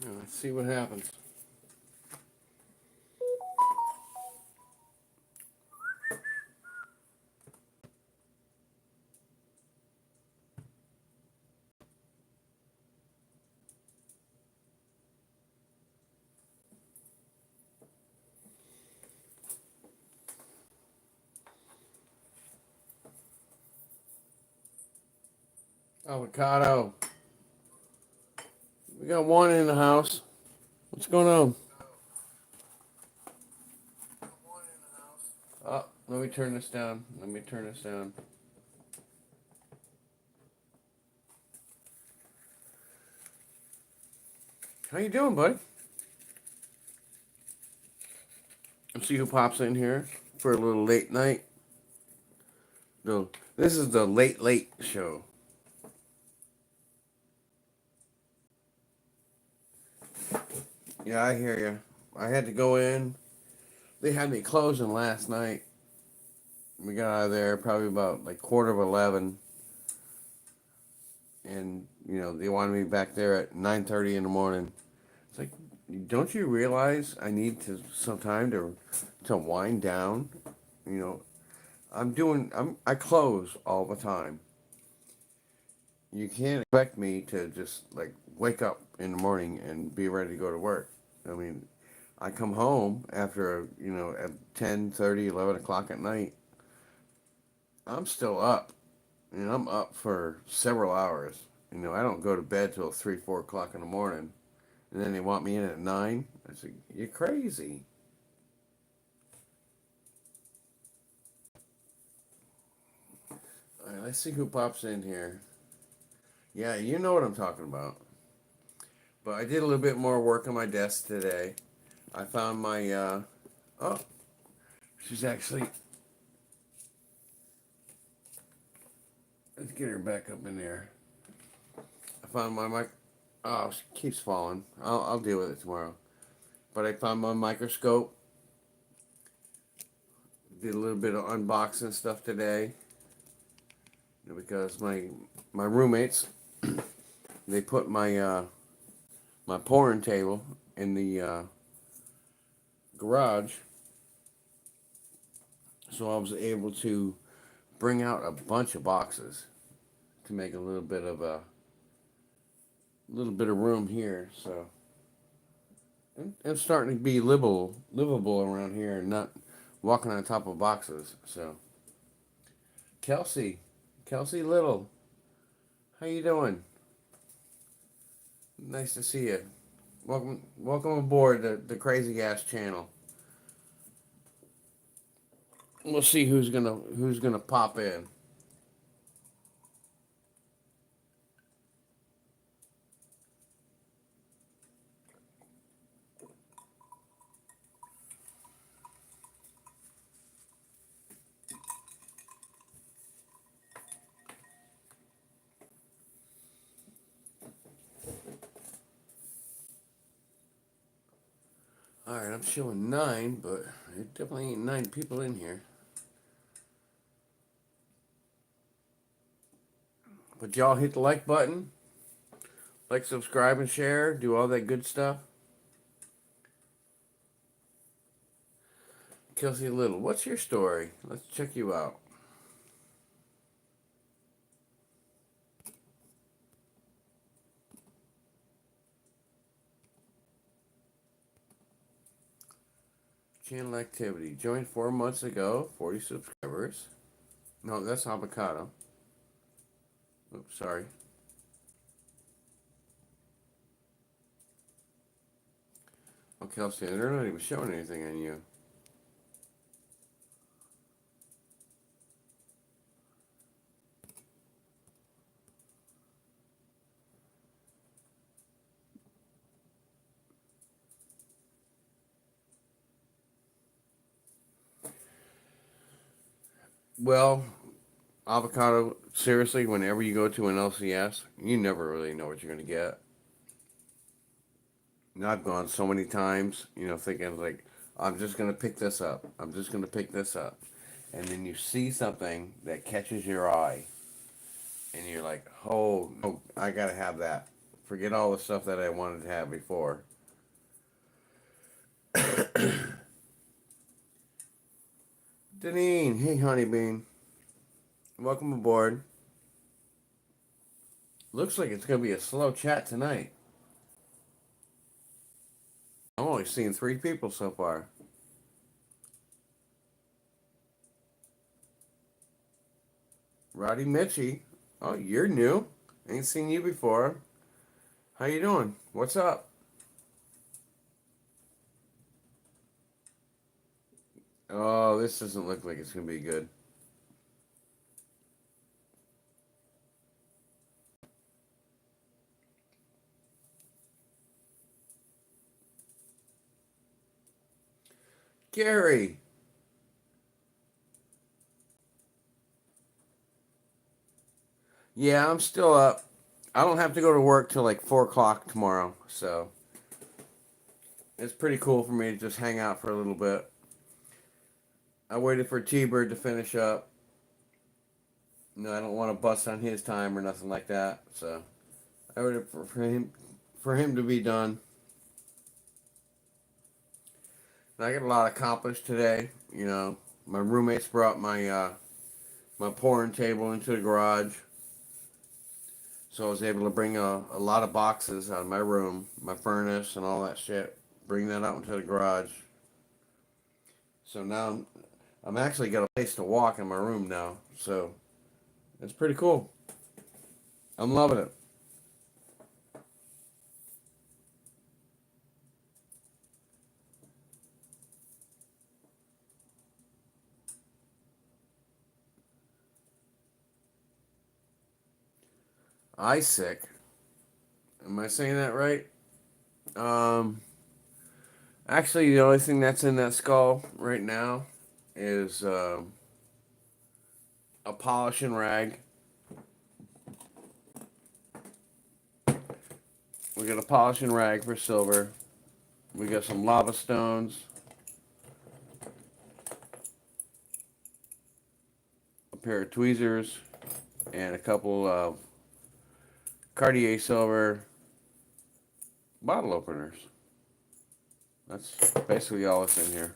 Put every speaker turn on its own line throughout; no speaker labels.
Let's see what happens. Avocado. We got one in the house. What's going on? Oh, let me turn this down. Let me turn this down. How you doing, buddy? Let's see who pops in here for a little late night. This is the late show. Yeah, I hear you. I had to go in. They had me closing last night. We got out of there probably about like 11:15, and they wanted me back there at 9:30 in the morning. It's like, don't you realize I need some time to wind down? You know, I close all the time. You can't expect me to just like wake up in the morning and be ready to go to work. I mean, I come home after at 10:30, 11 o'clock at night. I'm still up. I'm up for several hours. I don't go to bed till 3, 4 o'clock in the morning, and then they want me in at 9. I say, you're crazy. All right, let's see who pops in here. Yeah, you know what I'm talking about. But I did a little bit more work on my desk today. I found my oh, she's actually, let's get her back up in there. I found my mic. Oh, she keeps falling. I'll deal with it tomorrow. But I found my microscope. Did a little bit of unboxing stuff today because my roommates, they put my pouring table in the garage, so I was able to bring out a bunch of boxes to make a little bit of room here. So it's starting to be livable around here and not walking on top of boxes. So Kelsey, Kelsey Little, how you doing? Nice to see you. Welcome aboard the Crazy Ass channel. We'll see who's gonna pop in. All right, I'm showing 9, but it definitely ain't 9 people in here. But y'all hit the like button, like, subscribe, and share. Do all that good stuff. Kelsey Little, what's your story? Let's check you out. Channel activity. Joined 4 months ago. 40 subscribers. No, that's avocado. Oops, sorry. Oh, Kelsey, they're not even showing anything on you. Well, avocado, seriously, whenever you go to an LCS, you never really know what you're going to get. And I've gone so many times, thinking like, I'm just going to pick this up. I'm just going to pick this up. And then you see something that catches your eye, and you're like, oh, no, I got to have that. Forget all the stuff that I wanted to have before. Deneen, hey honeybean, welcome aboard. Looks like it's gonna be a slow chat tonight. I'm only seeing 3 people so far. Roddy Mitchie, oh you're new. Ain't seen you before. How you doing? What's up? Oh, this doesn't look like it's gonna be good. Gary, yeah, I'm still up. I don't have to go to work till like 4 o'clock tomorrow, so it's pretty cool for me to just hang out for a little bit. I waited for T-Bird to finish up. No, I don't want to bust on his time or nothing like that. So I waited for him to be done. And I got a lot accomplished today. My roommates brought my pouring table into the garage, so I was able to bring a lot of boxes out of my room, my furnace, and all that shit. Bring that out into the garage. So now I'm actually got a place to walk in my room now. So it's pretty cool. I'm loving it. Isaac. Am I saying that right? Um, Actually, the only thing that's in that skull right now is a polishing rag. We got a polishing rag for silver. We got some lava stones, a pair of tweezers, and a couple of Cartier Silver bottle openers. That's basically all that's in here.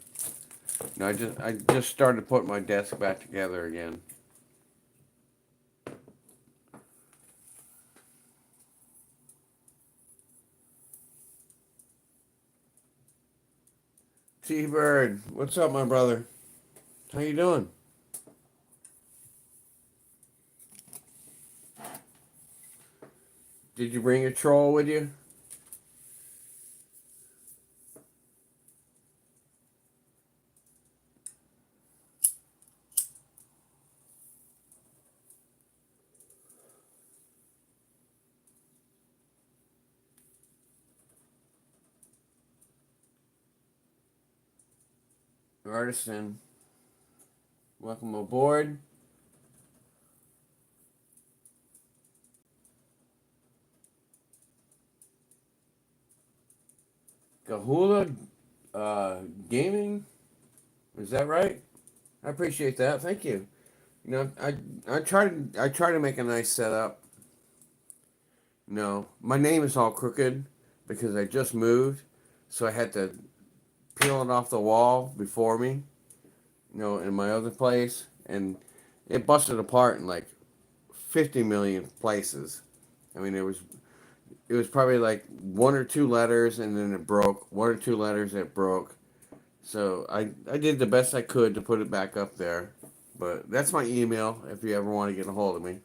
Now I just started putting my desk back together again. T-Bird, what's up, my brother? How you doing? Did you bring a troll with you? Artisan, welcome aboard. Kahula Gaming, is that right? I appreciate that. Thank you. I try to make a nice setup. No, my name is all crooked because I just moved, so I had to peel it off the wall before me. In my other place, and it busted apart in like 50 million places. I mean, it was probably like 1 or 2 letters, and then it broke. 1 or 2 letters, it broke. So I did the best I could to put it back up there. But that's my email if you ever want to get a hold of me.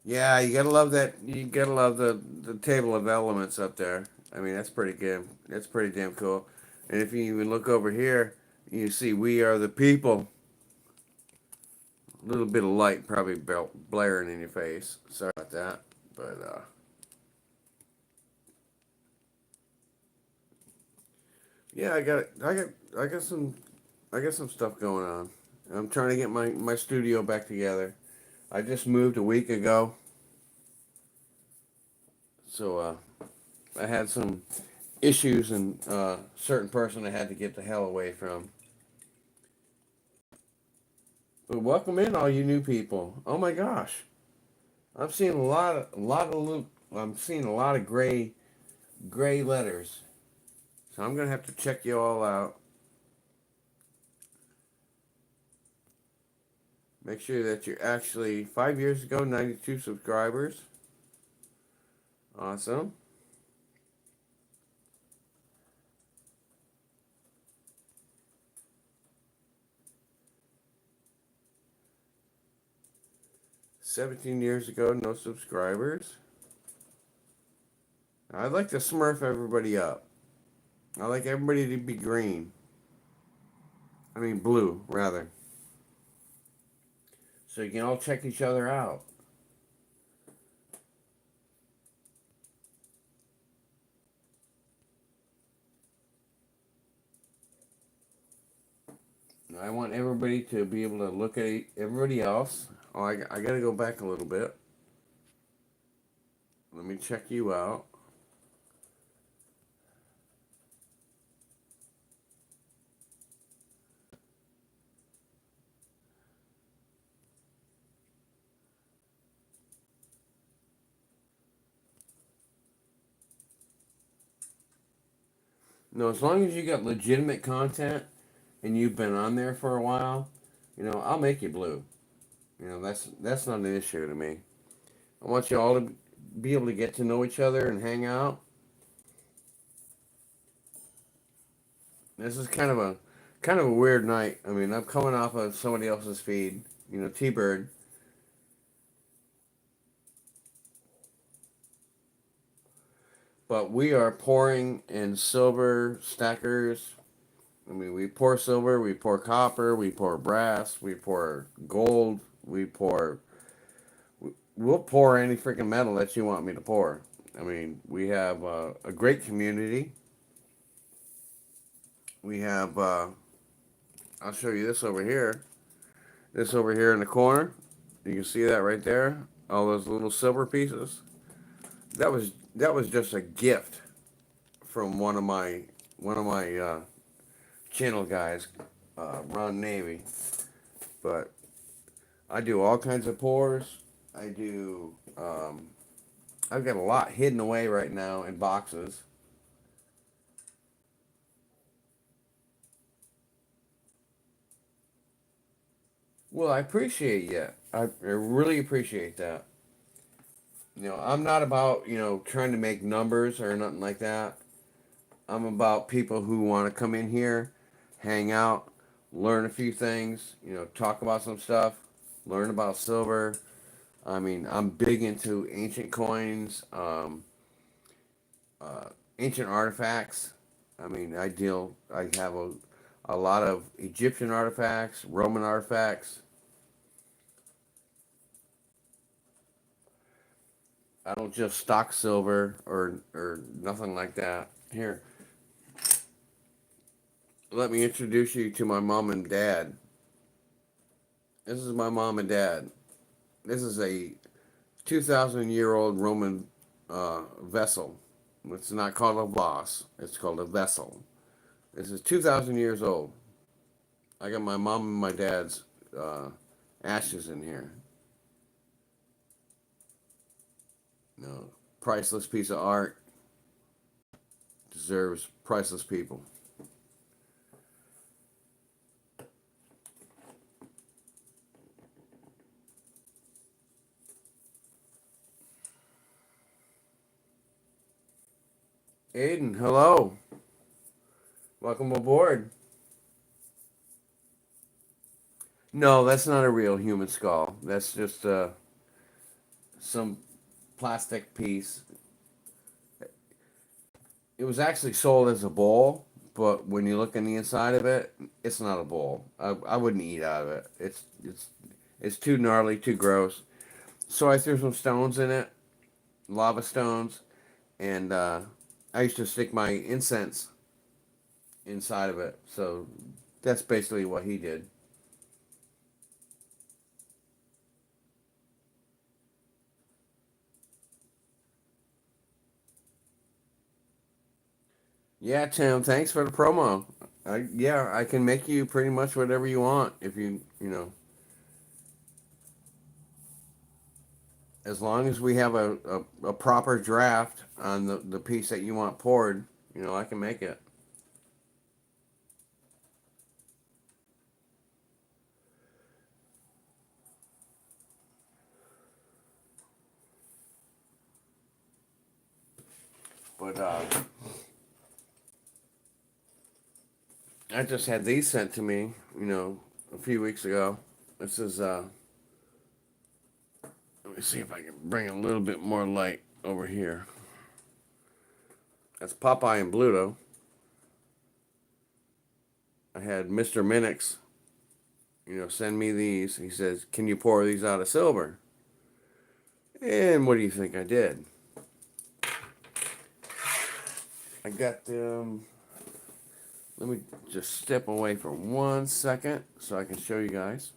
Yeah, you gotta love that. You gotta love the table of elements up there. I mean, that's pretty good. That's pretty damn cool. And if you even look over here, you see "We Are the People." A little bit of light probably blaring in your face. Sorry about that, but yeah, I got some stuff going on. I'm trying to get my studio back together. I just moved a week ago, so I had some issues and certain person I had to get the hell away from. But welcome in all you new people. Oh my gosh, I'm seeing I'm seeing a lot of gray letters. So I'm gonna have to check you all out. Make sure that you're actually 5 years ago, 92 subscribers. Awesome. 17 years ago, no subscribers. I'd like to smurf everybody up. I like everybody to be green. I mean blue, rather. So you can all check each other out. I want everybody to be able to look at everybody else. Oh, I got to go back a little bit. Let me check you out. No, as long as you got legitimate content and you've been on there for a while, I'll make you blue. That's not an issue to me. I want you all to be able to get to know each other and hang out. This is kind of a weird night. I mean, I'm coming off of somebody else's feed, T-Bird. But we are pouring in silver stackers. I mean, we pour silver, we pour copper, we pour brass, we pour gold, we'll pour any freaking metal that you want me to pour. I mean, we have a great community. We have, I'll show you this over here. This over here in the corner. You can see that right there. All those little silver pieces. That was just a gift from one of my channel guys, Ron Navy. But I do all kinds of pours. I do. I've got a lot hidden away right now in boxes. Well, I appreciate you. I really appreciate that. I'm not about trying to make numbers or nothing like that. I'm about people who want to come in here, hang out, learn a few things. Talk about some stuff, learn about silver. I mean, I'm big into ancient coins, uh, ancient artifacts. I mean, I have a lot of Egyptian artifacts, Roman artifacts. I don't just stock silver or nothing like that. Here, let me introduce you to my mom and dad. This is my mom and dad. This is a 2,000-year-old Roman vessel. It's not called a vase. It's called a vessel. This is 2,000 years old. I got my mom and my dad's ashes in here. Priceless piece of art. Deserves priceless people. Aiden, hello. Welcome aboard. No, that's not a real human skull. That's just some plastic piece. It was actually sold as a bowl, but when you look in the inside of it, it's not a bowl. I wouldn't eat out of it. It's too gnarly, too gross. So I threw some stones in it, lava stones, and I used to stick my incense inside of it. So that's basically what he did. Yeah, Tim, thanks for the promo. Yeah, I can make you pretty much whatever you want if as long as we have a proper draft on the piece that you want poured, I can make it. But I just had these sent to me, a few weeks ago. This is let me see if I can bring a little bit more light over here. That's Popeye and Bluto. I had Mr. Minix, send me these. He says, "Can you pour these out of silver?" And what do you think I did? I got them. Let me just step away for 1 second so I can show you guys.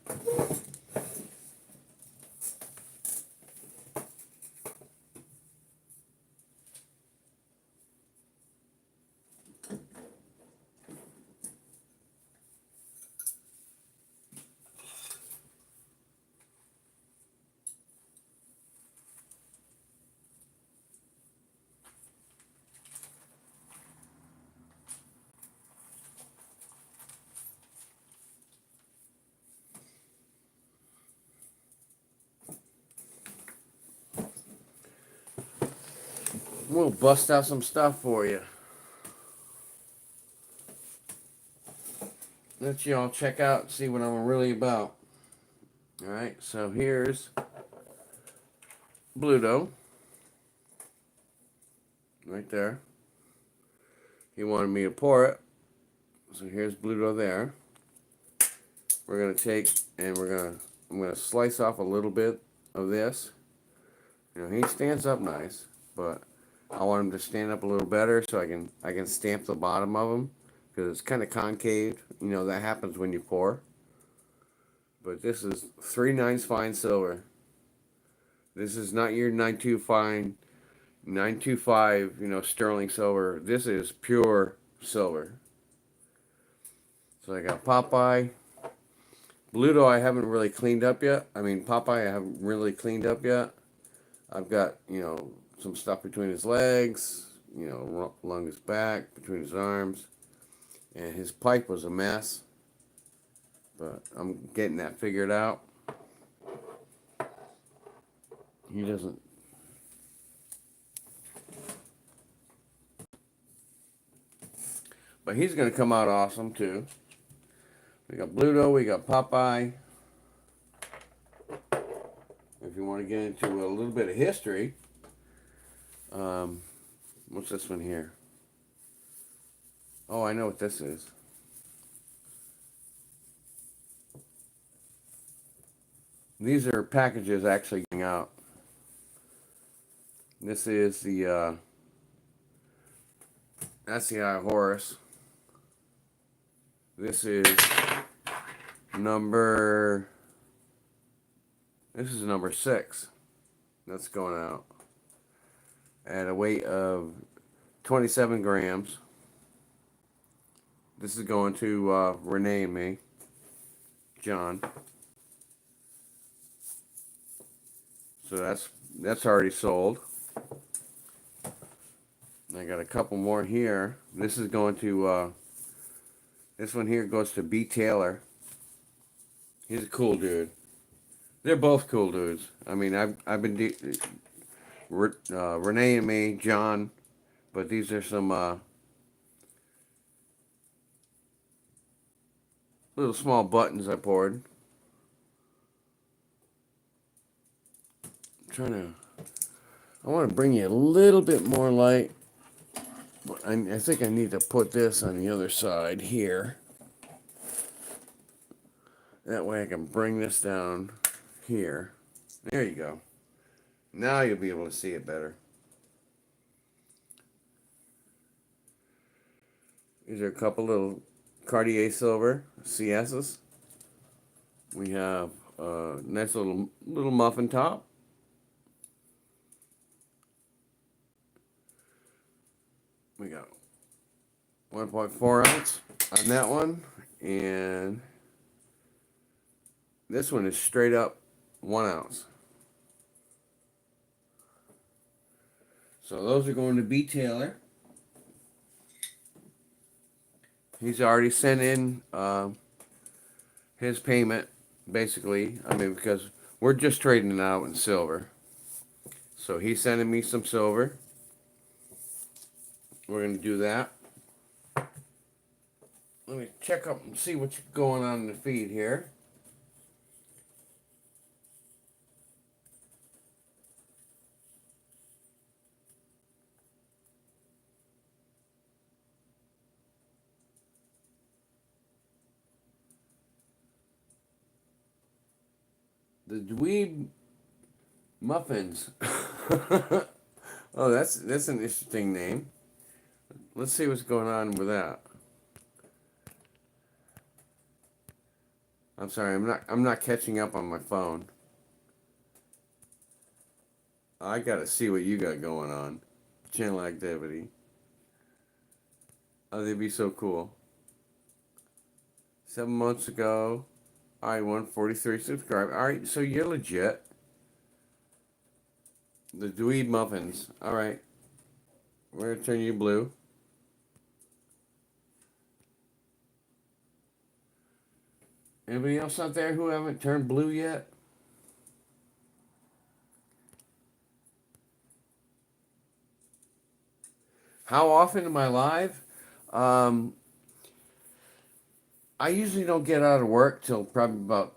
We'll bust out some stuff for you. Let you all check out and see what I'm really about. Alright, so here's Bluto. Right there. He wanted me to pour it. So here's Bluto there. We're going to take and I'm going to slice off a little bit of this. He stands up nice, but I want him to stand up a little better so I can stamp the bottom of him because it's kind of concave. That happens when you pour. But this is 3/9 fine silver. This is not your 925 sterling silver. This is pure silver. So I got Popeye. Bluto I haven't really cleaned up yet. I mean, Popeye I haven't really cleaned up yet. I've got, some stuff between his legs, along his back, between his arms. And his pipe was a mess. But I'm getting that figured out. He doesn't. But he's going to come out awesome, too. We got Bluto, we got Popeye. If you want to get into a little bit of history, what's this one here? Oh, I know what this is. These are packages actually going out. This is that's the Eye of Horus. This is number 6. That's going out at a weight of 27 grams. This is going to Renee and me, John. So that's already sold. I got a couple more here. This is going to this one here goes to B. Taylor. He's a cool dude. They're both cool dudes. I mean, I've been Renee and me, John, but these are some little small buttons I poured. I want to bring you a little bit more light. But I think I need to put this on the other side here. That way I can bring this down here. There you go. Now you'll be able to see it better. These are a couple little Cartier Silver CS's. We have a nice little muffin top. We got 1.4 ounce on that one, and this one is straight up 1 ounce. So those are going to B. Taylor. He's already sent in his payment, basically. I mean, because we're just trading it out in silver. So he's sending me some silver. We're going to do that. Let me check up and see what's going on in the feed here. The Dweeb Muffins. Oh, that's an interesting name. Let's see what's going on with that. I'm sorry, I'm not catching up on my phone. I gotta see what you got going on. Channel activity. Oh, they'd be so cool. 7 months ago, I won 43 subscribers. Alright, so you're legit. The Dweeb Muffins. Alright. We're gonna turn you blue. Anybody else out there who haven't turned blue yet? How often am I live? Um, I usually don't get out of work till probably about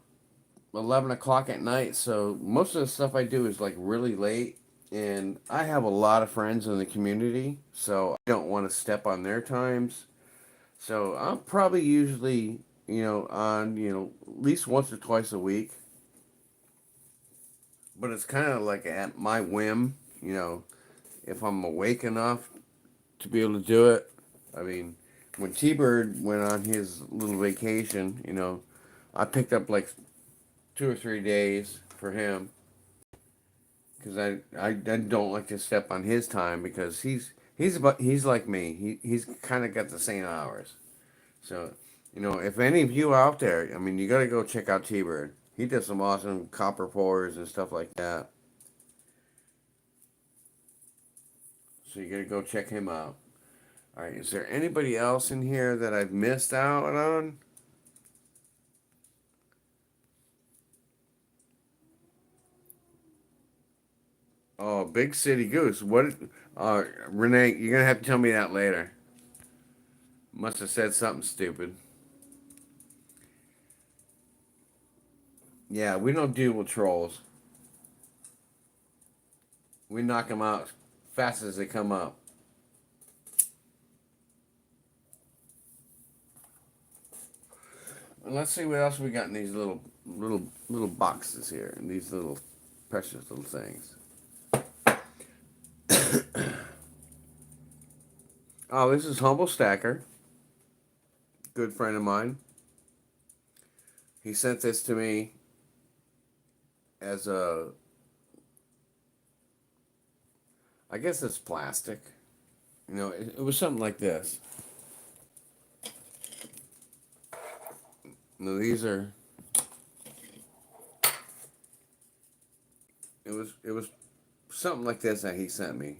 11 o'clock at night, so most of the stuff I do is like really late, and I have a lot of friends in the community, so I don't want to step on their times. So I'm probably usually, on, at least once or twice a week, but it's kind of like at my whim, if I'm awake enough to be able to do it. I mean, when T-Bird went on his little vacation, I picked up like 2 or 3 days for him because I don't like to step on his time because he's like me. He's kind of got the same hours. So, if any of you out there, I mean, you got to go check out T-Bird. He does some awesome copper pours and stuff like that. So you got to go check him out. All right, is there anybody else in here that I've missed out on? Oh, Big City Goose. What? Renee, you're gonna have to tell me that later. Must have said something stupid. Yeah, we don't deal with trolls. We knock them out fast as they come up. And let's see what else we got in these little boxes here, and these little precious little things. Oh, this is Humble Stacker, good friend of mine. He sent this to me as I guess it's plastic. It was something like this. No, these are. It was something like this that he sent me.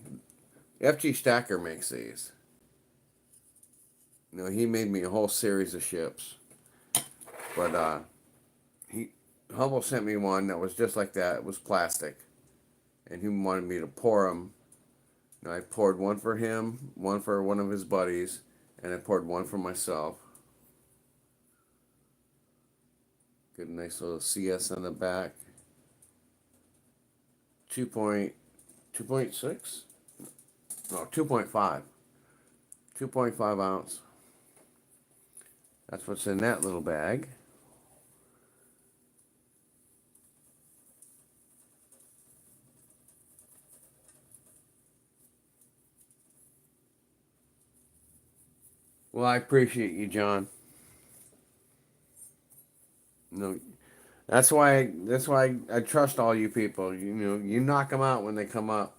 FG Stacker makes these. He made me a whole series of ships, but he Humble sent me one that was just like that. It was plastic, and he wanted me to pour them. I poured one for him, one for one of his buddies, and I poured one for myself. Good, nice little CS on the back. 2.6? No, 2.5. 2.5 ounce. That's what's in that little bag. Well, I appreciate you, John. No, that's why I trust all you people. You knock them out when they come up.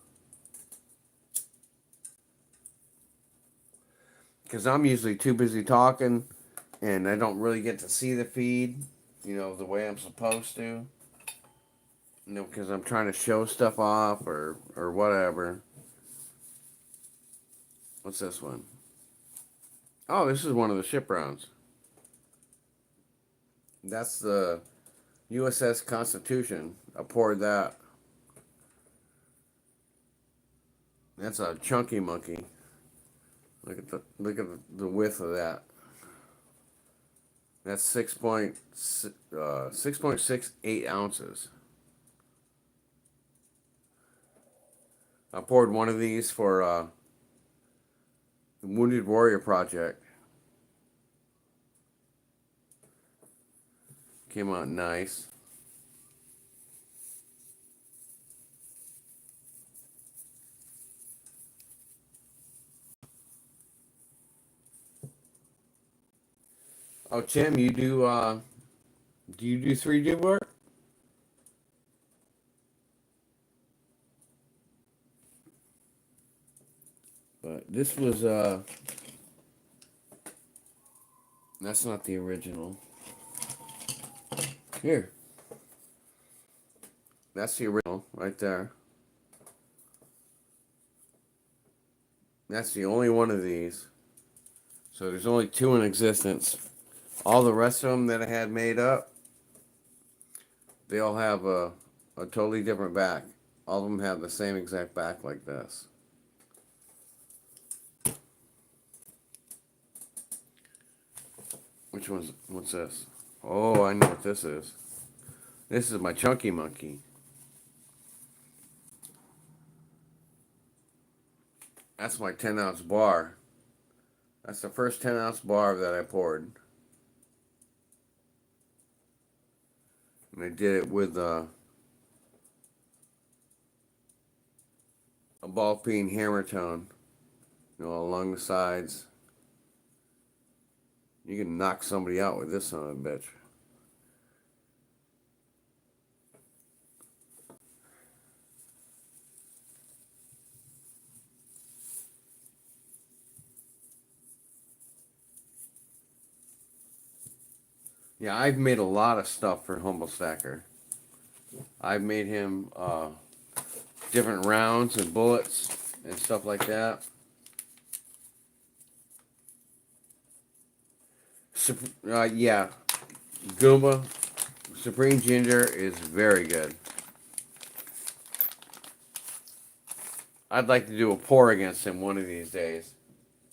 because I'm usually too busy talking, and I don't really get to see the feed, the way I'm supposed to. Because I'm trying to show stuff off or whatever. What's this one? Oh, this is one of the ship rounds. That's the USS Constitution. I poured that. That's a chunky monkey. Look at the width of that. That's 6.68 ounces. I poured one of these for the Wounded Warrior Project. Came out nice. Oh, Tim, do you do 3D work? But this was that's not the original. Here. That's the original right there. That's the only one of these. So there's only two in existence. All the rest of them that I had made up, they all have a totally different back. All of them have the same exact back like this. What's this? Oh, I know what this is. This is my chunky monkey. That's my 10-ounce bar. That's the first 10-ounce bar that I poured. And I did it with a ball peen hammer tone, along the sides. You can knock somebody out with this son of a bitch. Yeah, I've made a lot of stuff for Humble Stacker. I've made him different rounds and bullets and stuff like that. Yeah, Goomba Supreme Ginger is very good. I'd like to do a pour against him one of these days,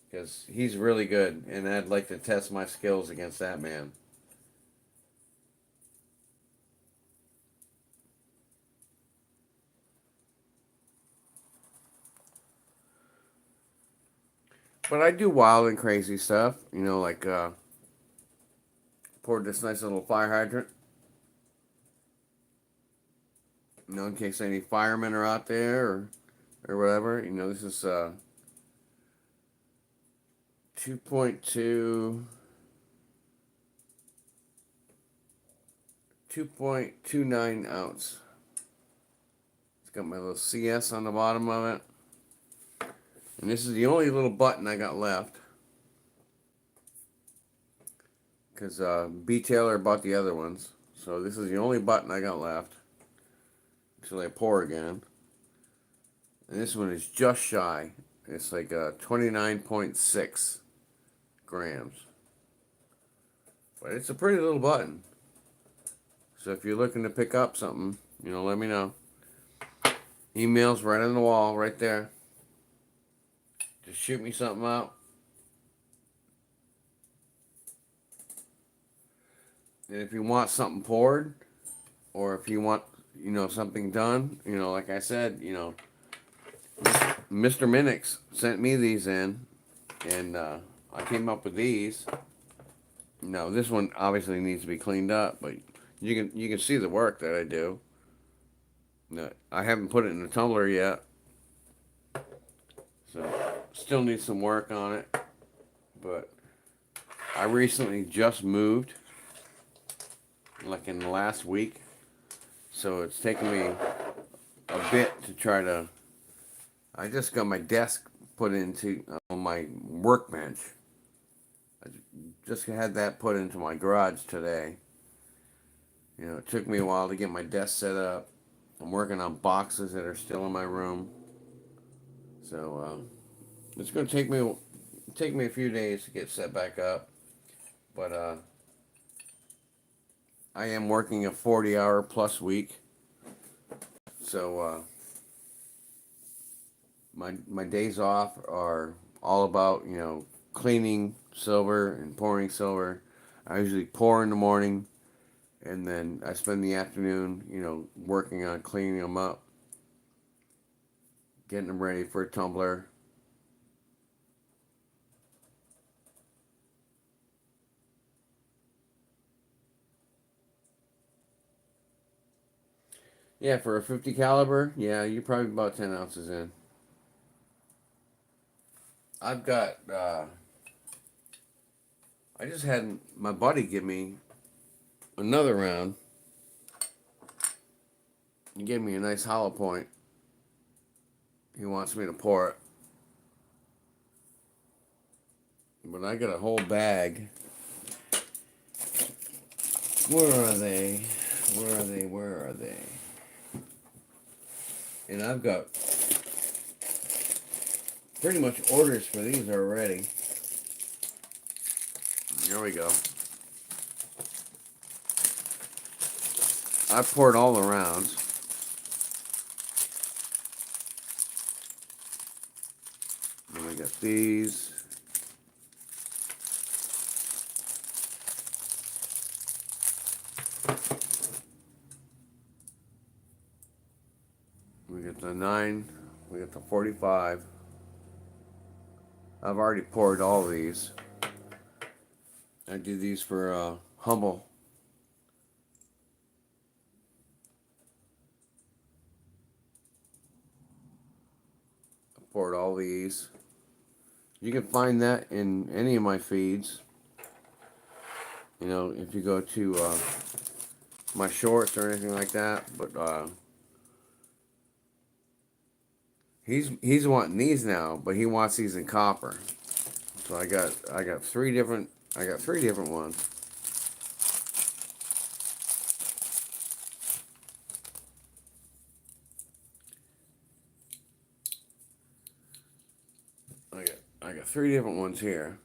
because he's really good, and I'd like to test my skills against that man. But I do wild and crazy stuff, like poured this nice little fire hydrant. In case any firemen are out there or whatever. This is 2.2 2.29 ounce. It's got my little CS on the bottom of it. And this is the only little button I got left. Because B. Taylor bought the other ones. So this is the only button I got left. Until I pour again. And this one is just shy. It's like 29.6 grams. But it's a pretty little button. So if you're looking to pick up something, let me know. Email's right on the wall, right there. Just shoot me something out. And if you want something poured, or if you want, something done, like I said, Mr. Minix sent me these in, and I came up with these. Now this one obviously needs to be cleaned up, but you can see the work that I do. I haven't put it in the tumbler yet, so still need some work on it. But I recently just moved, like in the last week, so it's taken me a bit to try to. I just got my desk put into on my workbench, just had that put into my garage today. You know, it took me a while to get my desk set up. I'm working on boxes that are still in my room, so it's going to take me a few days to get set back up. But I am working a 40-hour plus week, so my days off are all about, you know, cleaning silver and pouring silver. I usually pour in the morning, and then I spend the afternoon, you know, working on cleaning them up, getting them ready for a tumbler. Yeah, for a 50 caliber, yeah, you're probably about 10 ounces in. I've got, I just had my buddy give me another round. He gave me a nice hollow point. He wants me to pour it. But I got a whole bag. Where are they? Where are they? Where are they? And I've got pretty much orders for these already. Here we go. I poured all the rounds. And we got these. We got the 9. We got the 45. I've already poured all of these. I do these for Humble. I poured all these. You can find that in any of my feeds. You know, if you go to my shorts or anything like that. But he's wanting these now, but he wants these in copper. So I got three different ones. I got three different ones here.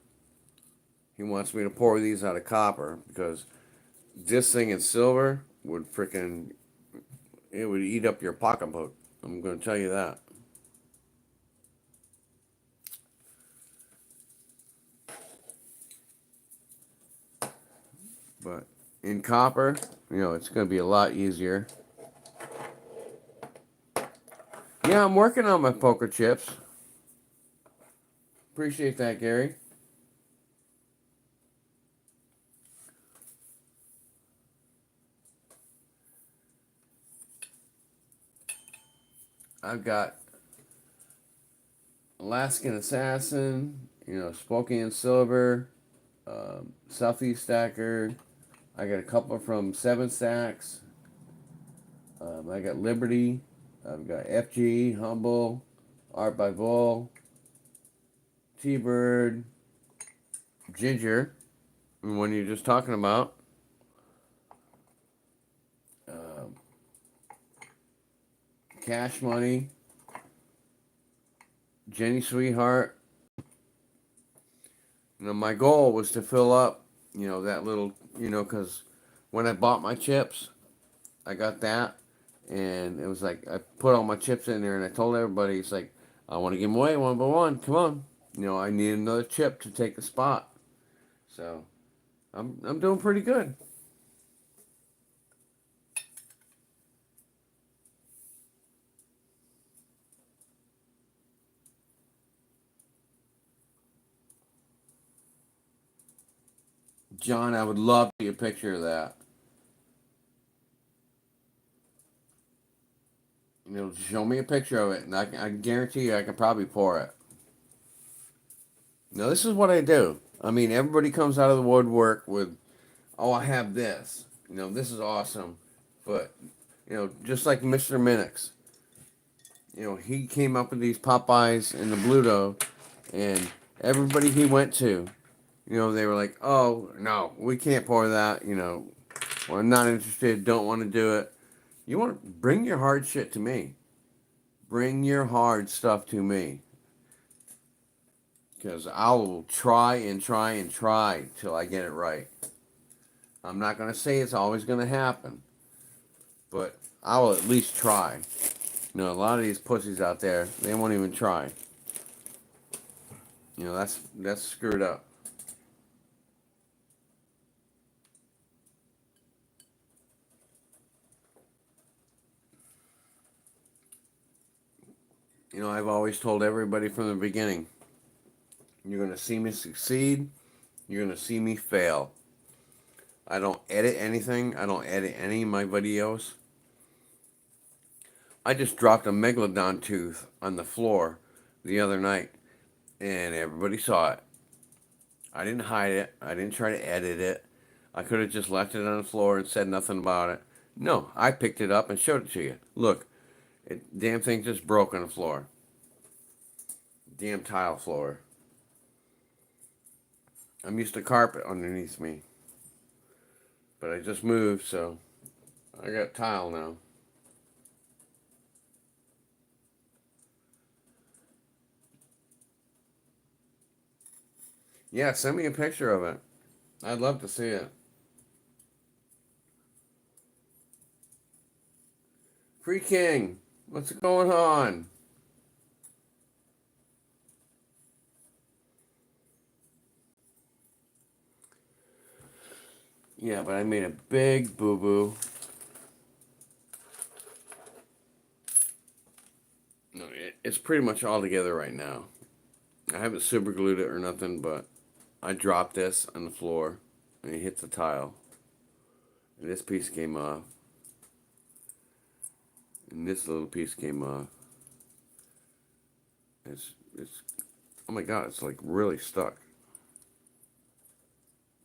He wants me to pour these out of copper because this thing in silver would frickin' it would eat up your pocketbook. I'm gonna tell you that. But in copper, you know, it's gonna be a lot easier. Yeah, I'm working on my poker chips. Appreciate that, Gary. I've got Alaskan Assassin, you know, Spokane Silver, Southeast Stacker. I got a couple from Seven Stacks. I got Liberty. I've got FG, Humble, Art by Bull, T-Bird, Ginger, the one you're just talking about. Cash Money, Jenny Sweetheart. You know, my goal was to fill up, you know, that little, you know, because when I bought my chips, I got that, and it was like I put all my chips in there, and I told everybody, it's like, I want to give them away one by one. Come on, you know, I need another chip to take the spot. So I'm doing pretty good. John, I would love to see a picture of that. You know, show me a picture of it, and I guarantee you I can probably pour it. Now, this is what I do. I mean, everybody comes out of the woodwork with, oh, I have this. You know, this is awesome. But, you know, just like Mr. Minix, you know, he came up with these Popeyes and the Bluto, and everybody he went to, They were like, oh, no, we can't pour that. Well, I'm not interested, don't want to do it. You want to bring your hard shit to me. Bring your hard stuff to me. Because I will try and try and try till I get it right. I'm not going to say it's always going to happen, but I will at least try. A lot of these pussies out there, they won't even try. That's screwed up. I've always told everybody from the beginning, you're going to see me succeed, you're going to see me fail. I don't edit anything. I don't edit any of my videos. I just dropped a megalodon tooth on the floor the other night, and everybody saw it. I didn't hide it. I didn't try to edit it. I could have just left it on the floor and said nothing about it. No, I picked it up and showed it to you. Look, damn thing just broke on the floor. Damn tile floor. I'm used to carpet underneath me. But I just moved, so I got tile now. Yeah, send me a picture of it. I'd love to see it. Free King, what's going on? Yeah, but I made a big boo-boo. No, it's pretty much all together right now. I haven't super glued it or nothing, but I dropped this on the floor and it hit the tile. And this piece came off. And this little piece came off. It's oh my god, it's like really stuck.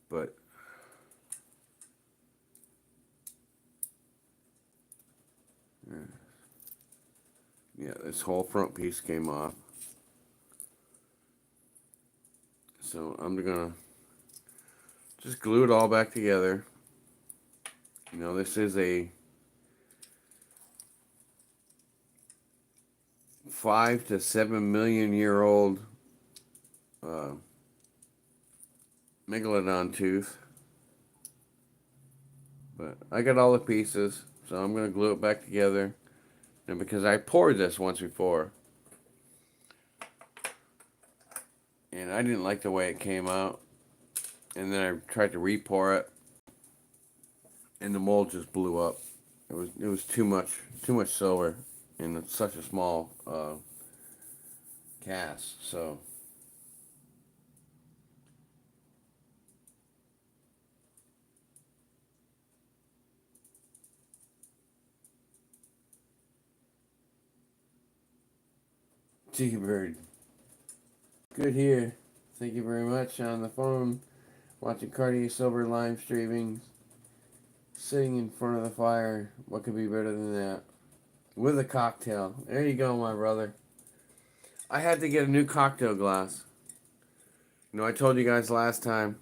But yeah, this whole front piece came off. So I'm gonna just glue it all back together. This is a 5 to 7 million year old uh, megalodon tooth. But I got all the pieces, so I'm gonna glue it back together. And because I poured this once before, and I didn't like the way it came out, and then I tried to re-pour it, and the mold just blew up. It was too much silver in such a small cast. So T-Bird, good here. Thank you very much. On the phone, watching Cartier Silver live streaming, sitting in front of the fire. What could be better than that? With a cocktail. There you go, my brother. I had to get a new cocktail glass. I told you guys last time,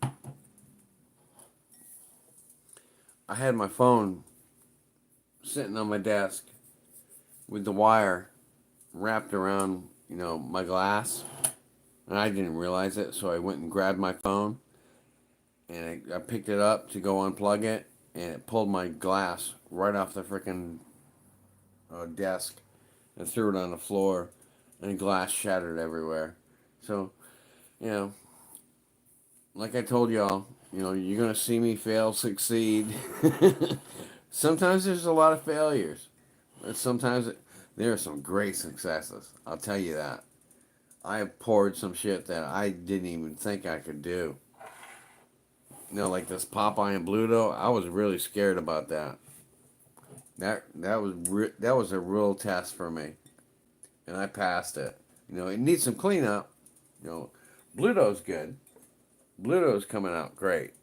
I had my phone sitting on my desk with the wire wrapped around, my glass. And I didn't realize it, so I went and grabbed my phone. And I picked it up to go unplug it. And it pulled my glass right off the freaking desk and threw it on the floor. And the glass shattered everywhere. So, you know, like I told y'all, you're going to see me fail, succeed. Sometimes there's a lot of failures. But sometimes there are some great successes. I'll tell you that. I have poured some shit that I didn't even think I could do. Like this Popeye and Bluto, I was really scared about that. That was a real test for me, and I passed it. It needs some cleanup. Bluto's good. Bluto's coming out great.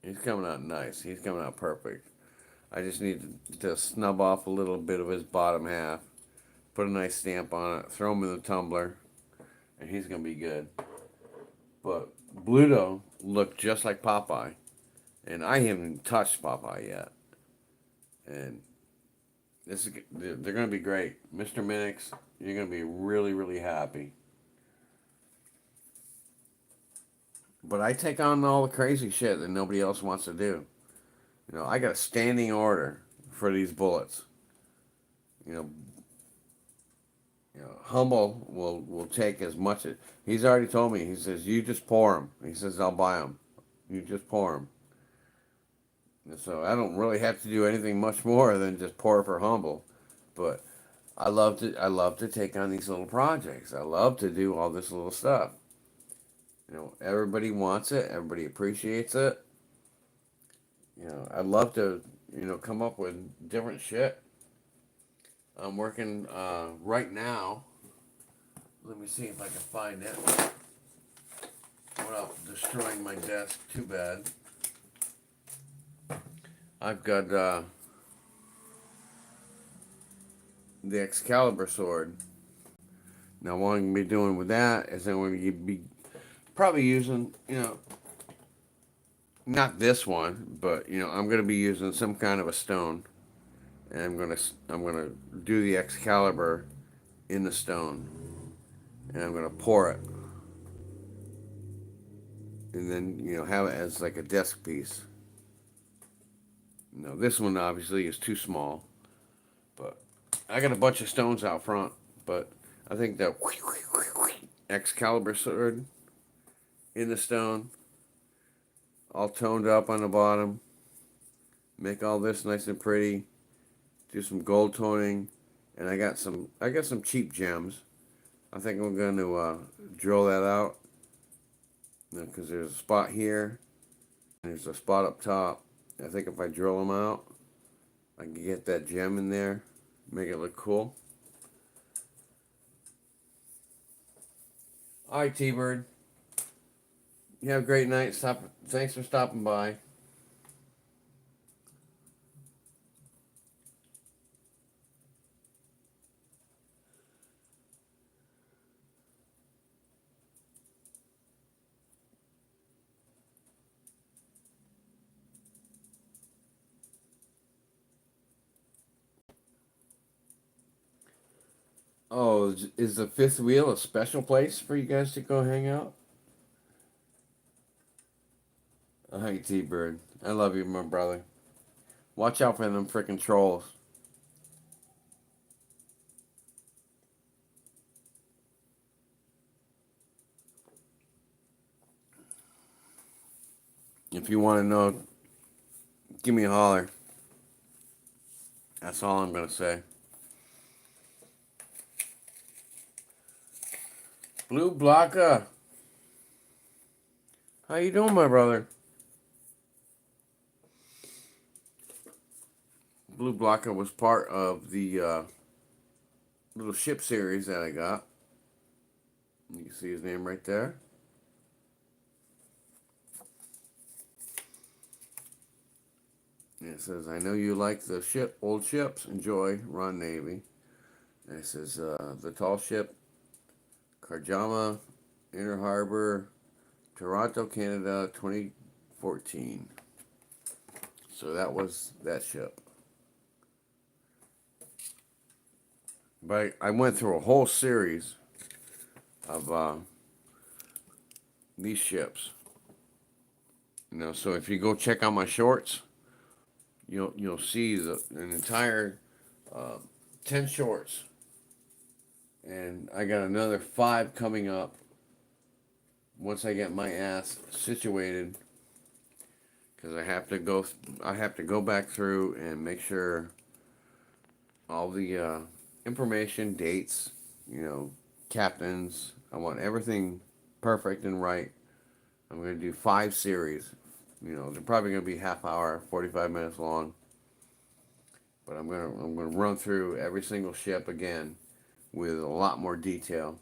He's coming out nice. He's coming out perfect. I just need to snub off a little bit of his bottom half, put a nice stamp on it, throw him in the tumbler, and he's gonna be good. But Bluto looked just like Popeye, and I haven't touched Popeye yet. And they're gonna be great, Mr. Minix. You're gonna be really really happy. But I take on all the crazy shit that nobody else wants to do. I got a standing order for these bullets. You know, Humble will take as much as he's already told me. He says, "You just pour them." He says, "I'll buy them. You just pour them." And so I don't really have to do anything much more than just pour for Humble. But I love to take on these little projects. I love to do all this little stuff. Everybody wants it. Everybody appreciates it. I love to come up with different shit. I'm working right now. Let me see if I can find it without destroying my desk. Too bad. I've got the Excalibur sword. Now, what I'm going to be doing with that is I'm going to be probably using, not this one, but I'm going to be using some kind of a stone, and I'm gonna do the Excalibur in the stone, and I'm gonna pour it, and then have it as like a desk piece. This one obviously is too small, but I got a bunch of stones out front. But I think that Excalibur sword in the stone, all toned up on the bottom, make all this nice and pretty, do some gold toning, and I got some cheap gems. I think I'm going to drill that out because there's a spot here, and there's a spot up top. I think if I drill them out, I can get that gem in there, make it look cool. All right, T-Bird. You have a great night. Thanks for stopping by. Oh, is the fifth wheel a special place for you guys to go hang out? Hi, T-Bird. I love you, my brother. Watch out for them freaking trolls. If you want to know, give me a holler. That's all I'm going to say. Blue Blanca. How you doing, my brother? Blue Blanca was part of the little ship series that I got. You can see his name right there. And it says, "I know you like the old ships. Enjoy, Ron Navy." And it says, "The tall ship, Karjama, Inner Harbor, Toronto, Canada, 2014." So that was that ship. But I went through a whole series of these ships. So if you go check out my shorts, you'll see an entire 10 shorts, and I got another 5 coming up once I get my ass situated, because I have to go back through and make sure all the information, dates, captains. I want everything perfect and right. I'm going to do 5 series. They're probably going to be half hour, 45 minutes long. But I'm gonna run through every single ship again with a lot more detail.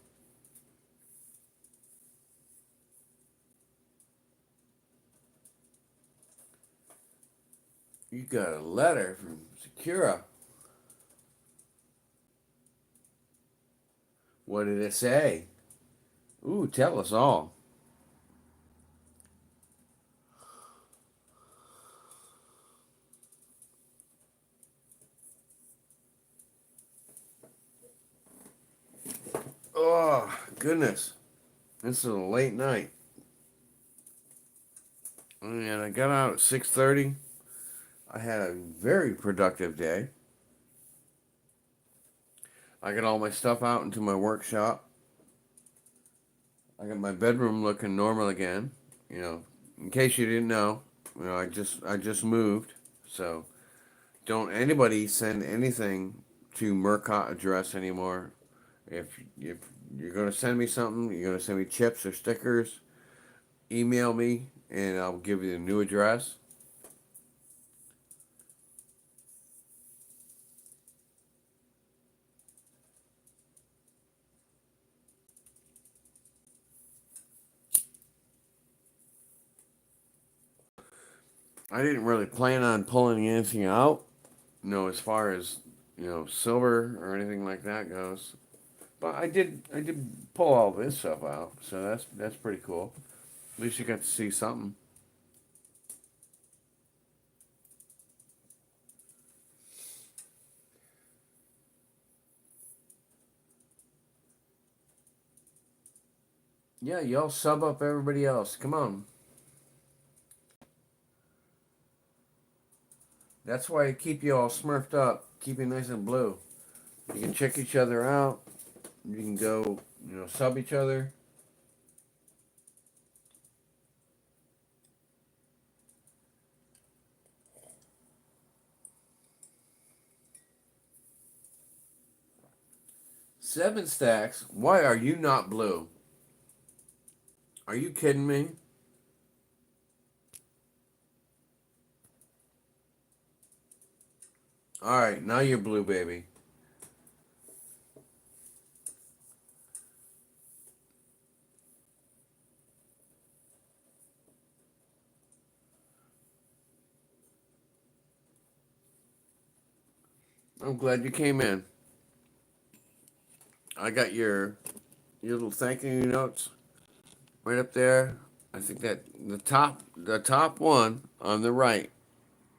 You got a letter from Secura. What did it say? Ooh, tell us all. Oh, goodness. This is a late night. And I got out at 6:30. I had a very productive day. I got all my stuff out into my workshop. I got my bedroom looking normal again. You know, in case you didn't know, I just moved. So don't anybody send anything to Murcott address anymore. If you're gonna send me something, you're gonna send me chips or stickers, email me and I'll give you the new address. I didn't really plan on pulling anything out, as far as silver or anything like that goes. But I did pull all this stuff out, so that's pretty cool. At least you got to see something. Yeah, y'all sub up everybody else. Come on. That's why I keep you all smurfed up, keep you nice and blue. You can check each other out. You can go, sub each other. Seven stacks. Why are you not blue? Are you kidding me? All right, now you're blue, baby. I'm glad you came in. I got your little thank you notes right up there. I think that the top one on the right,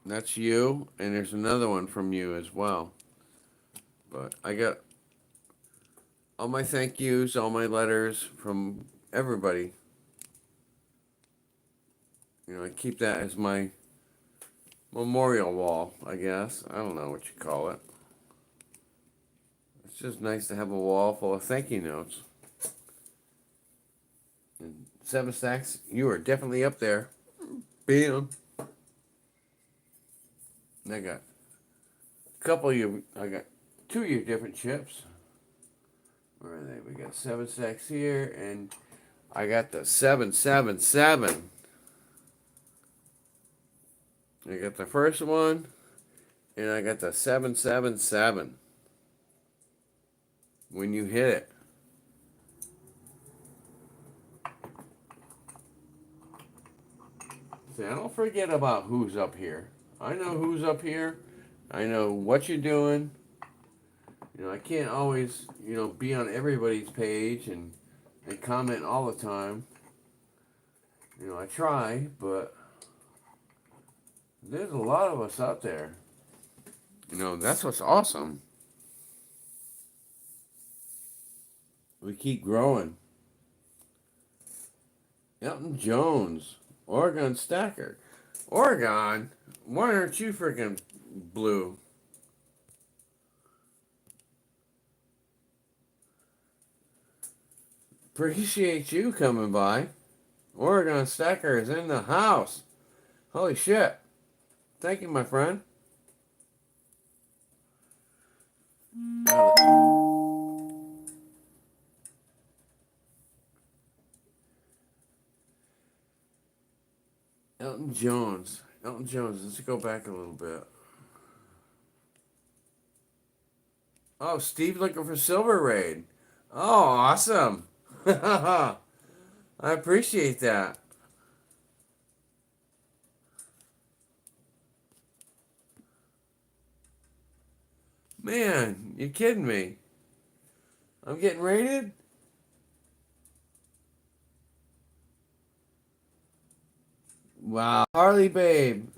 that's you, and there's another one from you as well. But I got all my thank yous, all my letters from everybody. I keep that as my memorial wall, I guess. I don't know what you call it. It's just nice to have a wall full of thank you notes. And Seven Stacks, you are definitely up there. Bam. And I got a couple of you. I got two of your different chips. Where are they? We got Seven Stacks here, and I got the 777. I got the first one, and I got the 777. When you hit it. See, I don't forget about who's up here. I know who's up here. I know what you're doing. I can't always, be on everybody's page and comment all the time. I try, but there's a lot of us out there. That's what's awesome. We keep growing. Elton Jones, Oregon Stacker. Oregon? Why aren't you freaking blue? Appreciate you coming by. Oregon Stacker is in the house. Holy shit. Thank you, my friend. Elton Jones. Elton Jones. Let's go back a little bit. Oh, Steve looking for Silver Raid. Oh, awesome. I appreciate that. Man, you kidding me? I'm getting rated? Wow. Harley babe.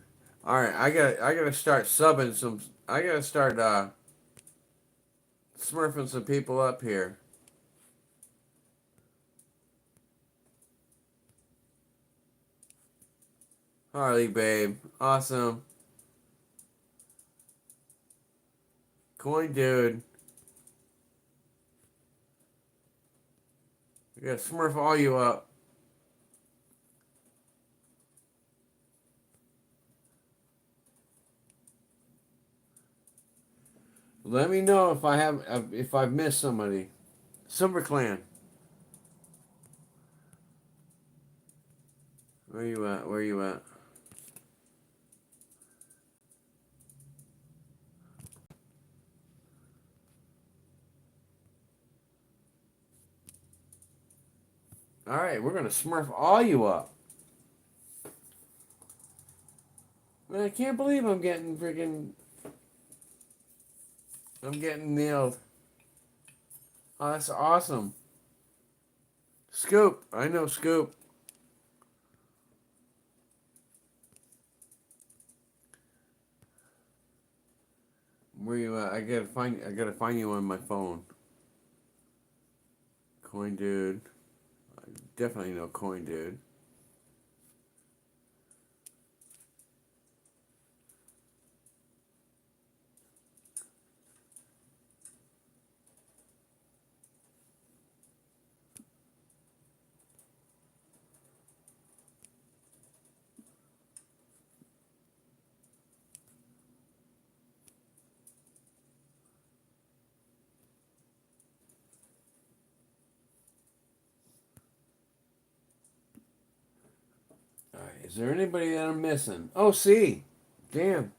Alright, I gotta start subbing some I gotta start smurfing some people up here. Harley, babe. Awesome. Coin dude. We gotta smurf all you up. Let me know if I've missed somebody. Silver Clan. Where you at? Where you at? All right, we're gonna smurf all you up. Man, I can't believe I'm getting nailed. Oh, that's awesome. Scoop. I know Scoop. Where you at? I gotta find you on my phone. Coin dude. I definitely know Coin dude. All right, is there anybody that I'm missing? OC. Damn.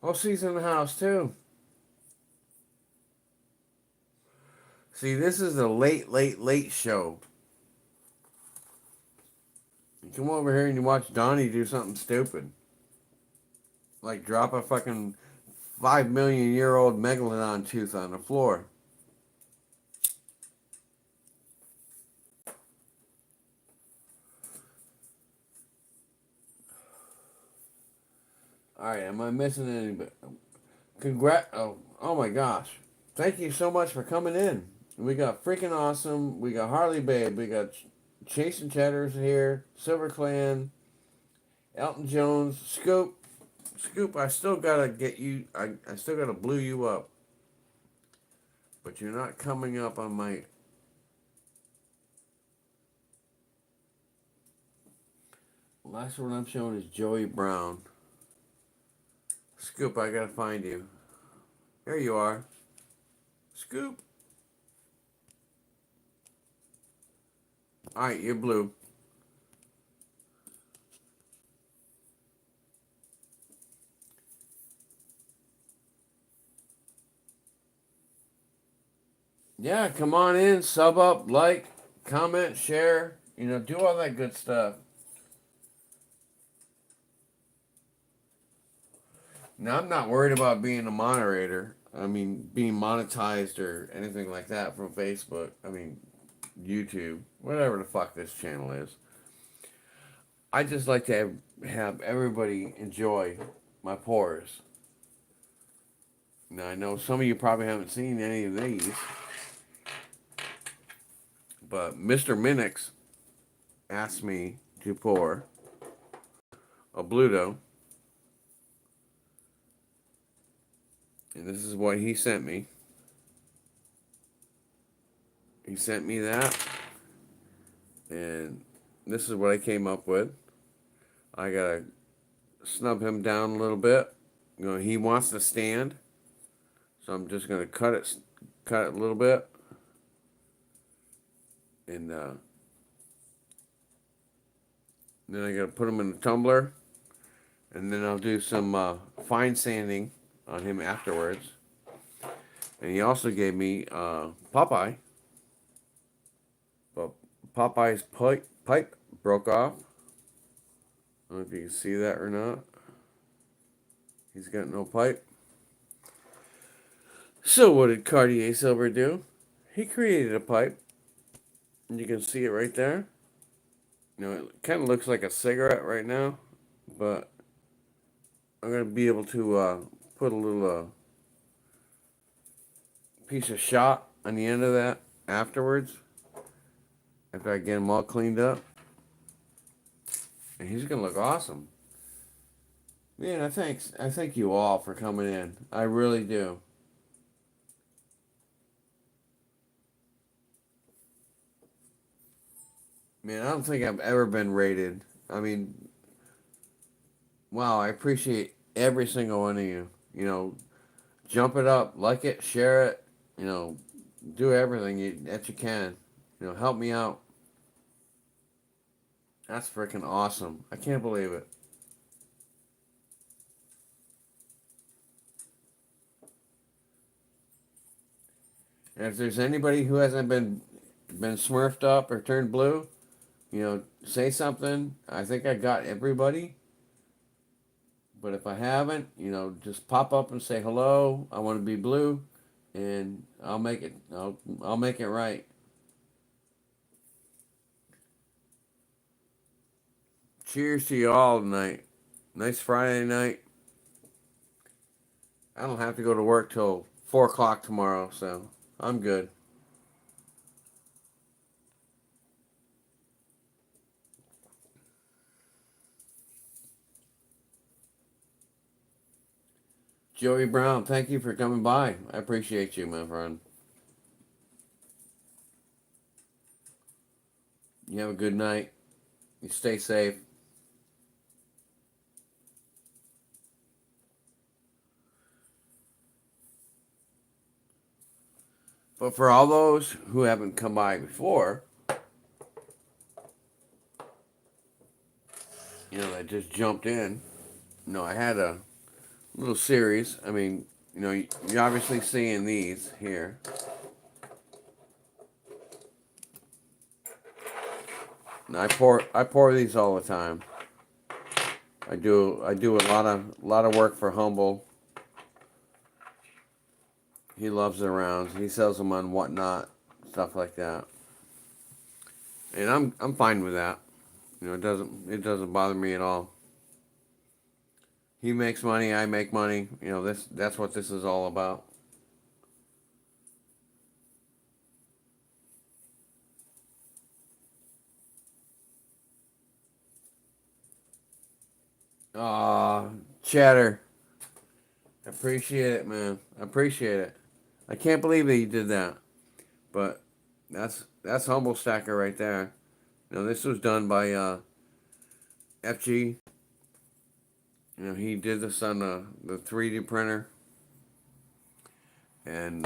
OC's in the house too. See, this is a late show. You come over here and you watch Donnie do something stupid. Like drop a fucking 5 million-year-old megalodon tooth on the floor. Alright, am I missing anybody? Oh my gosh. Thank you so much for coming in. We got freaking awesome. We got Harley Babe. We got Chase and Cheddars here. Silver Clan. Elton Jones. Scoop. Scoop, I still gotta get you. I still gotta blue you up. But you're not coming up on my. Last one I'm showing is Joey Brown. Scoop, I gotta find you. There you are. Scoop. Alright, you're blue. Yeah, come on in, sub up, like, comment, share, do all that good stuff. Now, I'm not worried about being a moderator. I mean, being monetized or anything like that from Facebook. I mean, YouTube, whatever the fuck this channel is. I just like to have everybody enjoy my pours. Now, I know some of you probably haven't seen any of these, but Mr. Minix asked me to pour a Bluto. And this is what he sent me. He sent me that. And this is what I came up with. I gotta snub him down a little bit. He wants to stand. So I'm just gonna cut it a little bit. And then I gotta put him in a tumbler. And then I'll do some fine sanding on him afterwards. And he also gave me Popeye. But Popeye's pipe broke off. I don't know if you can see that or not. He's got no pipe. So what did Cartier Silver do? He created a pipe. And you can see it right there. It kind of looks like a cigarette right now. But I'm going to be able to put a little piece of shot on the end of that afterwards. After I get him all cleaned up. And he's going to look awesome. Man, I thank you all for coming in. I really do. Man, I don't think I've ever been rated. I mean, wow, I appreciate every single one of you. You know, jump it up, like it, share it, you know, do everything that you can. You know, help me out. That's freaking awesome. I can't believe it. And if there's anybody who hasn't been smurfed up or turned blue, you know, say something. I think I got everybody. But if I haven't, you know, just pop up and say hello. I want to be blue, and I'll make it. I'll make it right. Cheers to you all tonight. Nice Friday night. I don't have to go to work till 4 o'clock tomorrow, so I'm good. Joey Brown, thank you for coming by. I appreciate you, my friend. You have a good night. You stay safe. But for all those who haven't come by before, you know, that just jumped in, you know, I had a little series. I mean, you know, you're obviously seeing these here. And I pour these all the time. I do a lot of work for Humble. He loves the rounds. He sells them on Whatnot, stuff like that. And I'm fine with that. You know, it doesn't bother me at all. He makes money, I make money. You know, that's what this is all about. Aw, Chatter. Appreciate it, man. I appreciate it. I can't believe that you did that. But that's Humble Stacker right there. You know, this was done by FG. You know, he did this on the 3D printer. And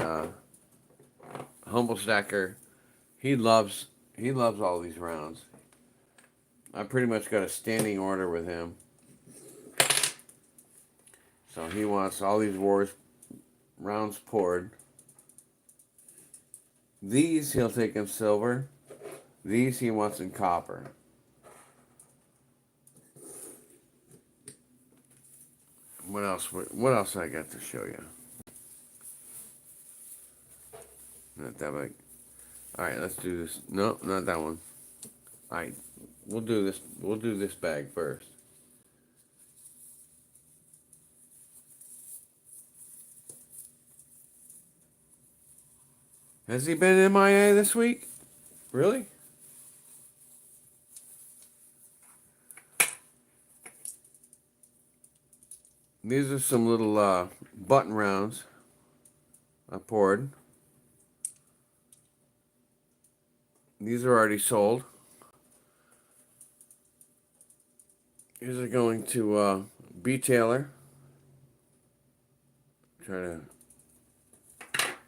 Humble Stacker, he loves all these rounds. I pretty much got a standing order with him. So he wants all these wars rounds poured. These he'll take in silver. These he wants in copper. What else? What else I got to show you? Not that big. All right, let's do this. No, not that one. All right, we'll do this. We'll do this bag first. Has he been MIA this week? Really? These are some little button rounds I poured. These are already sold. These are going to B Taylor. Try to.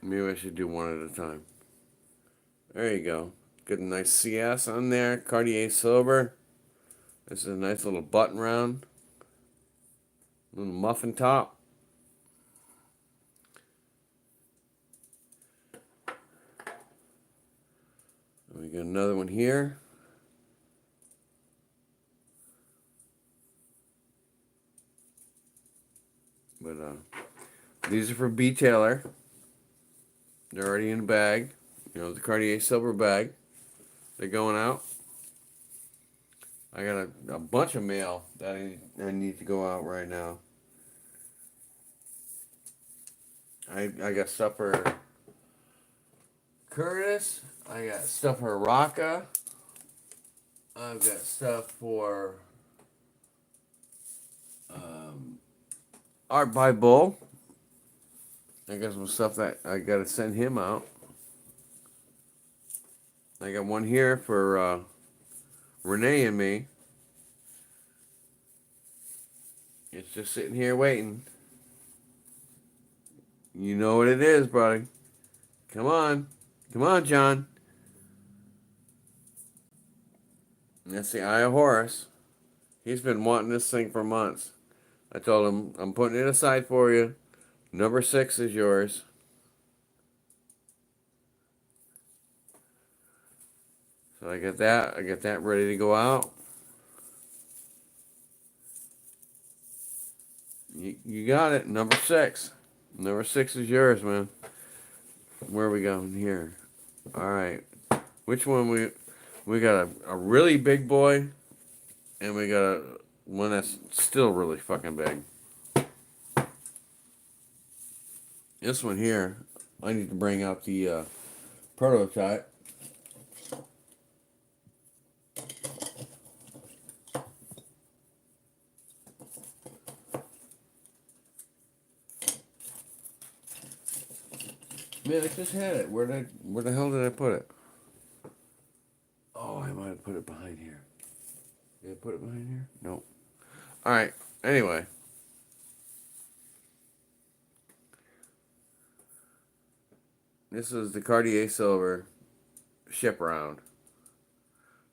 Maybe I should do one at a time. There you go. Get a nice CS on there. Cartier Silver. This is a nice little button round. Little muffin top. And we got another one here. But these are for B Taylor. They're already in the bag. You know, the Cartier Silver bag. They're going out. I got a bunch of mail that I need to go out right now. I got stuff for Curtis. I got stuff for Rocca. I've got stuff for Art by Bull. I got some stuff that I gotta send him out. I got one here for Renee and me. It's just sitting here waiting. You know what it is, buddy. Come on. Come on, John. That's the Eye of Horus. He's been wanting this thing for months. I told him, I'm putting it aside for you. Number 6 is yours. So I get that. I get that ready to go out. You got it. Number 6. Number 6 is yours, man. Where are we going here? All right. Which one we got a really big boy, and we got one that's still really fucking big. This one here, I need to bring out the prototype. Man, I just had it. Where the hell did I put it? Oh, I might have put it behind here. Did I put it behind here? Nope. All right. Anyway. This is the Cartier Silver ship round.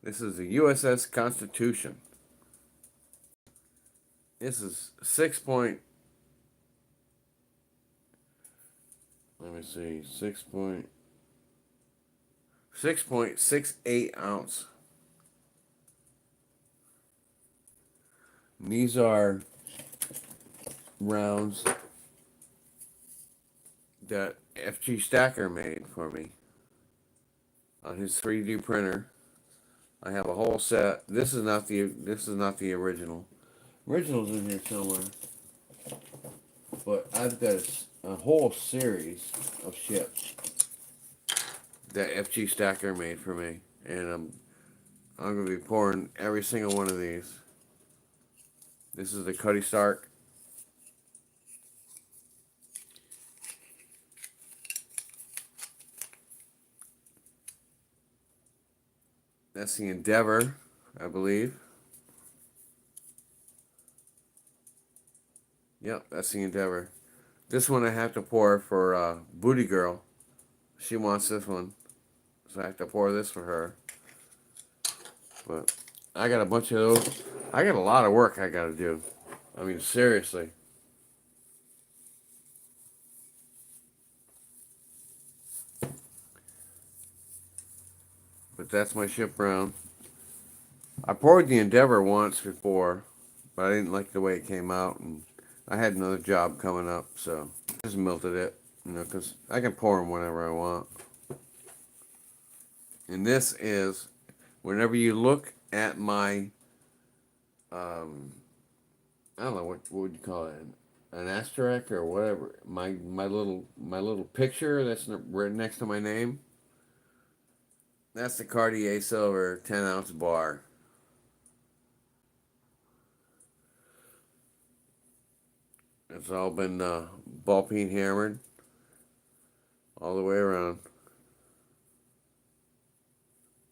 This is the USS Constitution. This is 6.68 ounce. These are rounds that FG Stacker made for me on his 3D printer. I have a whole set. This is not the original. Original's in here somewhere. But I've got a whole series of ships that FG Stacker made for me, and I'm gonna be pouring every single one of these. This is the Cuddy Stark. That's the Endeavor, I believe. Yep, that's the Endeavor. This one I have to pour for Booty Girl. She wants this one, so I have to pour this for her. But I got a bunch of those. I got a lot of work I got to do. I mean, seriously. But that's my ship round. I poured the Endeavor once before, but I didn't like the way it came out, and I had another job coming up, so I just melted it, because I can pour them whenever I want. And this is, whenever you look at my, I don't know, what would you call it, an asterisk or whatever, my little picture that's right next to my name. That's the Cartier Silver 10-ounce bar. It's all been ball peen hammered all the way around,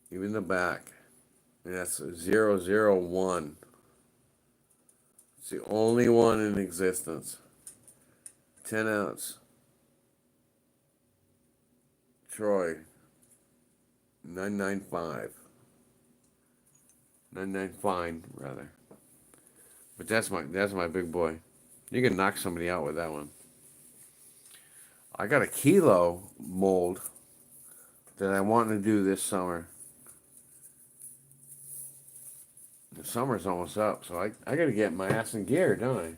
even the back. And that's 001. It's the only one in existence. 10-ounce. Troy. 995. 99 fine, rather. But that's my big boy. You can knock somebody out with that one. I got a kilo mold that I want to do this summer. The summer's almost up, so I got to get my ass in gear, don't I?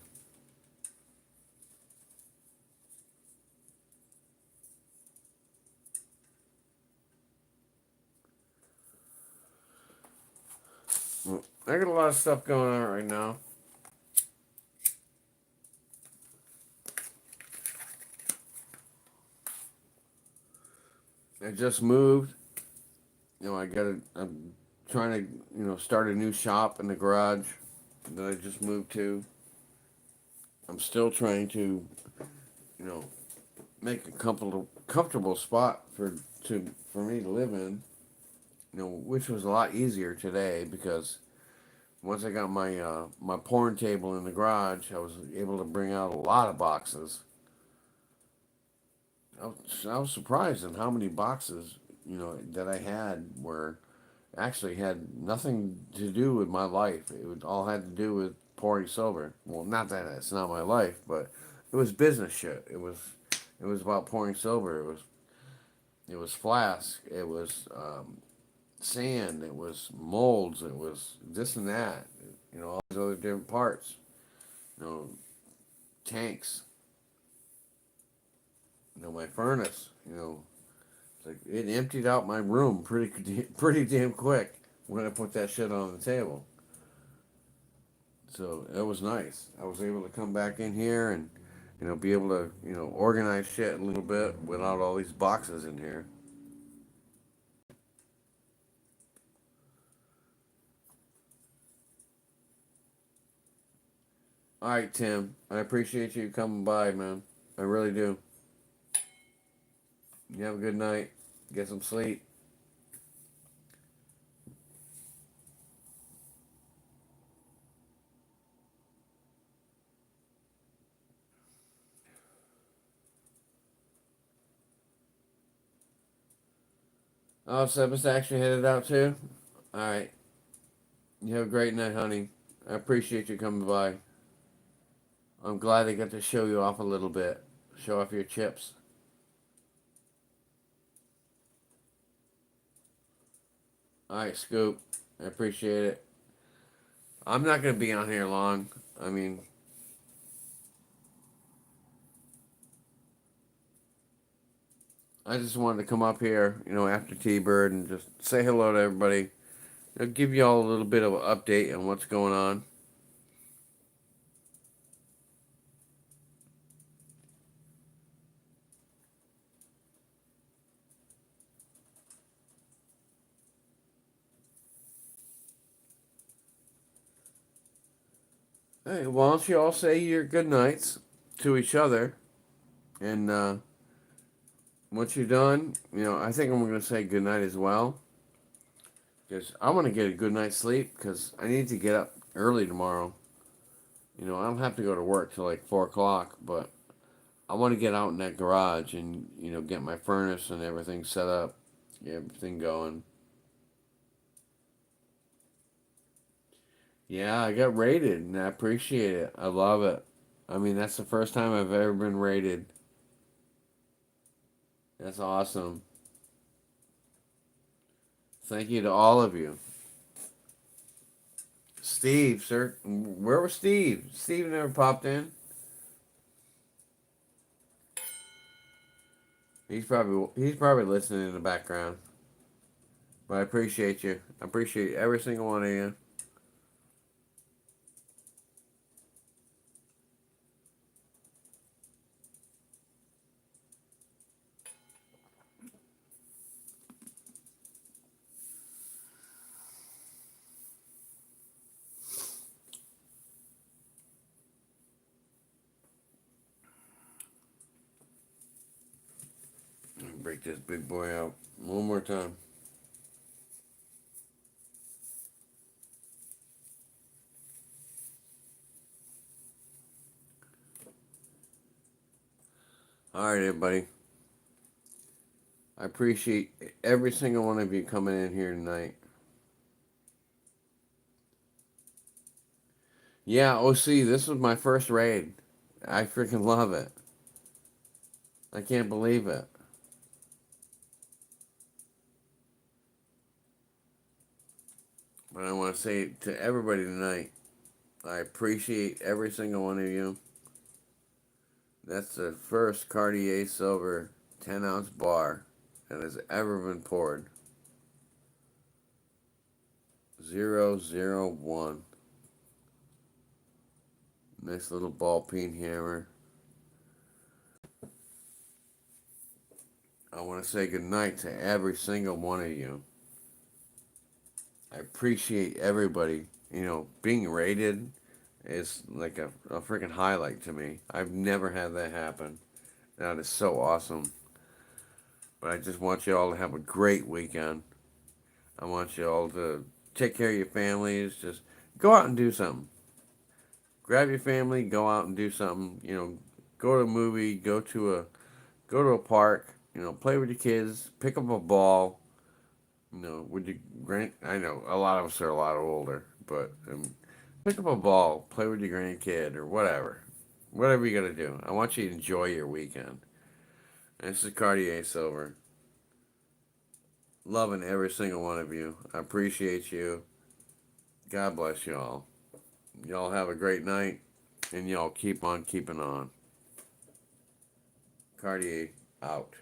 Well, I got a lot of stuff going on right now. I just moved. I'm trying to, start a new shop in the garage that I just moved to. I'm still trying to, make a comfortable spot for me to live in. Which was a lot easier today because once I got my pouring table in the garage, I was able to bring out a lot of boxes. I was surprised at how many boxes that I had were actually had nothing to do with my life. All had to do with pouring silver. Well, not that it's not my life, but it was business shit. It was about pouring silver. It was flask. It was sand. It was molds. It was this and that. All these other different parts. You know, tanks. My furnace. It's like it emptied out my room pretty damn quick when I put that shit on the table. So it was nice. I was able to come back in here and be able to organize shit a little bit without all these boxes in here. All right, Tim. I appreciate you coming by, man. I really do. You have a good night. Get some sleep. Oh, Sebas actually headed out too? All right. You have a great night, honey. I appreciate you coming by. I'm glad I got to show you off a little bit. Show off your chips. All right, Scoop. I appreciate it. I'm not going to be on here long. I mean, I just wanted to come up here, after T-Bird and just say hello to everybody. Give you all a little bit of an update on what's going on. Hey, why don't you all say your good nights to each other? And once you're done, I think I'm going to say good night as well. Because I want to get a good night's sleep because I need to get up early tomorrow. I don't have to go to work till like 4 o'clock, but I want to get out in that garage and, get my furnace and everything set up, get everything going. Yeah, I got rated and I appreciate it. I love it. I mean, that's the first time I've ever been rated. That's awesome. Thank you to all of you. Steve, sir, where was Steve? Steve never popped in. He's probably listening in the background. But I appreciate you. I appreciate every single one of you. Break this big boy out one more time. All right, everybody. I appreciate every single one of you coming in here tonight. Yeah, OC, this was my first raid. I freaking love it. I can't believe it. But I want to say to everybody tonight, I appreciate every single one of you. That's the first Cartier Silver 10-ounce bar that has ever been poured. 001. Nice little ball peen hammer. I want to say goodnight to every single one of you. I appreciate everybody, being rated is like a freaking highlight to me. I've never had that happen. That is so awesome. But I just want you all to have a great weekend. I want you all to take care of your families. Just go out and do something. Grab your family, go out and do something. Go to a movie, go to a park. Play with your kids, pick up a ball. With your grand. I know a lot of us are a lot older, but pick up a ball, play with your grandkid or whatever. Whatever you gotta do. I want you to enjoy your weekend. This is Cartier Silver. Loving every single one of you. I appreciate you. God bless you all. Y'all have a great night, and y'all keep on keeping on. Cartier out.